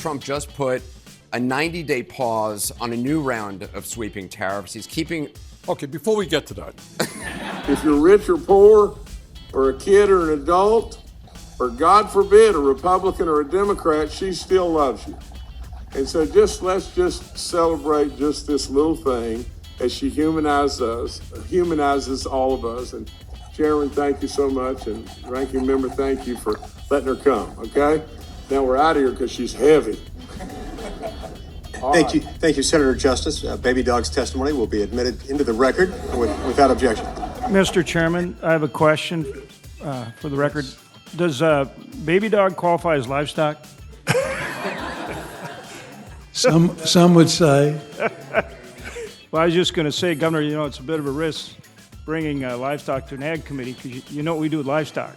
Trump just put a 90-day pause on a new round of sweeping tariffs. He's keeping... Okay, before we get to that. If you're rich or poor, or a kid or an adult, or God forbid, a Republican or a Democrat, she still loves you. And so let's just celebrate just this little thing as she humanizes all of us. And Chairman, thank you so much. And Ranking Member, thank you for letting her come, okay? Now we're out of here because she's heavy. Thank you, Senator Justice. Baby Dog's testimony will be admitted into the record without objection. Mr. Chairman, I have a question for the record. Does Baby Dog qualify as livestock? Some would say. Well, I was just going to say, Governor, it's a bit of a risk bringing livestock to an ag committee because you know what we do with livestock.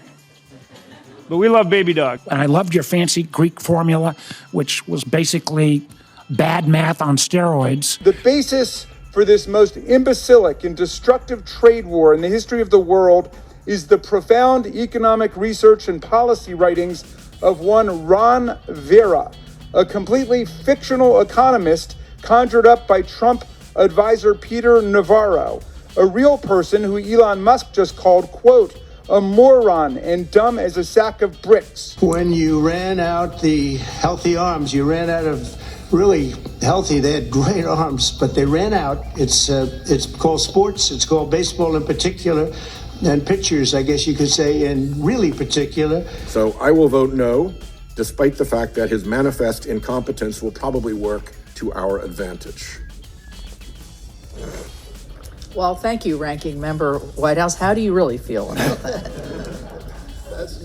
But we love Baby Dog. And I loved your fancy Greek formula, which was basically bad math on steroids. The basis for this most imbecilic and destructive trade war in the history of the world is the profound economic research and policy writings of one Ron Vera, a completely fictional economist conjured up by Trump advisor Peter Navarro, a real person who Elon Musk just called, quote, a moron and dumb as a sack of bricks. When you ran out the healthy arms, you ran out of really healthy. They had great arms, but they ran out. It's called sports. It's called baseball in particular, and pitchers, I guess you could say, in really particular. So I will vote no, despite the fact that his manifest incompetence will probably work to our advantage. Well, thank you, Ranking Member Whitehouse. How do you really feel about that?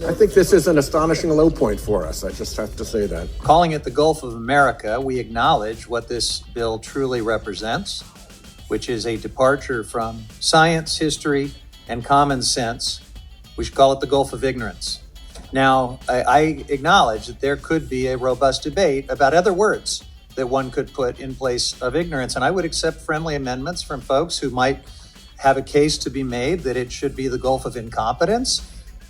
I think this is an astonishing low point for us. I just have to say that. Calling it the Gulf of America, we acknowledge what this bill truly represents, which is a departure from science, history, and common sense. We should call it the Gulf of Ignorance. Now, I acknowledge that there could be a robust debate about other words that one could put in place of ignorance. And I would accept friendly amendments from folks who might have a case to be made that it should be the Gulf of Incompetence,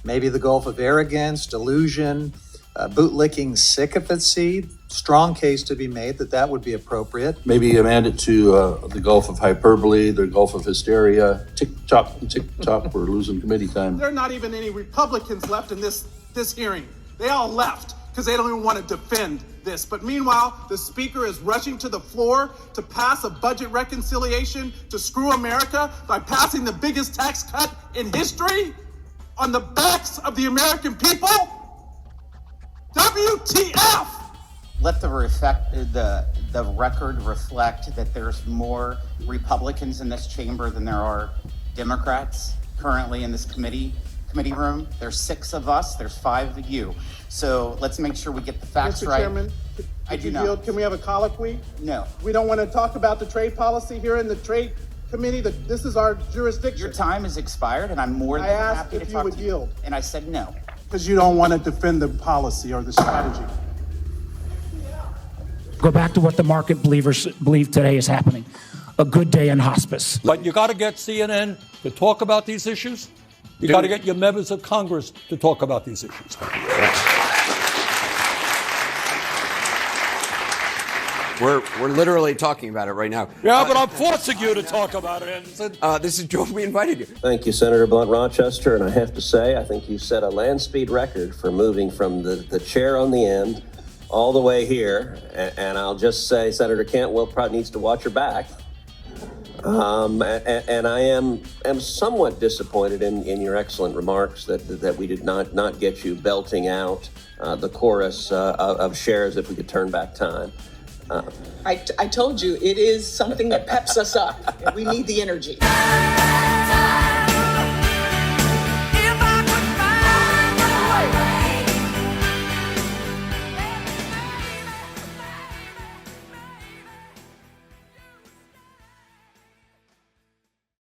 maybe the Gulf of Arrogance, delusion, bootlicking sycophancy. Strong case to be made that would be appropriate. Maybe amend it to the Gulf of Hyperbole, the Gulf of Hysteria. Tick-tock, tick-tock, we're losing committee time. There are not even any Republicans left in this hearing. They all left because they don't even want to defend this. But meanwhile, the Speaker is rushing to the floor to pass a budget reconciliation to screw America by passing the biggest tax cut in history on the backs of the American people? WTF! Let the record reflect that there's more Republicans in this chamber than there are Democrats currently in this committee room. There's 6 of us, there's 5 of you. So let's make sure we get the facts right. Mr. Chairman, I do not. Can we have a colloquy? No. We don't want to talk about the trade policy here in the trade committee. This is our jurisdiction. Your time has expired, and I'm more than happy to talk to you. I asked if you would yield. And I said no. Because you don't want to defend the policy or the strategy. Go back to what the market believers believe today is happening. A good day in hospice. But you got to get CNN to talk about these issues. You got to get your members of Congress to talk about these issues. We're literally talking about it right now. Yeah, but I'm forcing you to talk about it, Anderson. This is Joe. We invited you. Thank you, Senator Blunt Rochester. And I have to say, I think you set a land speed record for moving from the chair on the end all the way here. And I'll just say, Senator Cantwell probably needs to watch her back. And I am somewhat disappointed in your excellent remarks that we did not get you belting out the chorus of Cher as if we could turn back time. I told you, it is something that peps us up. We need the energy.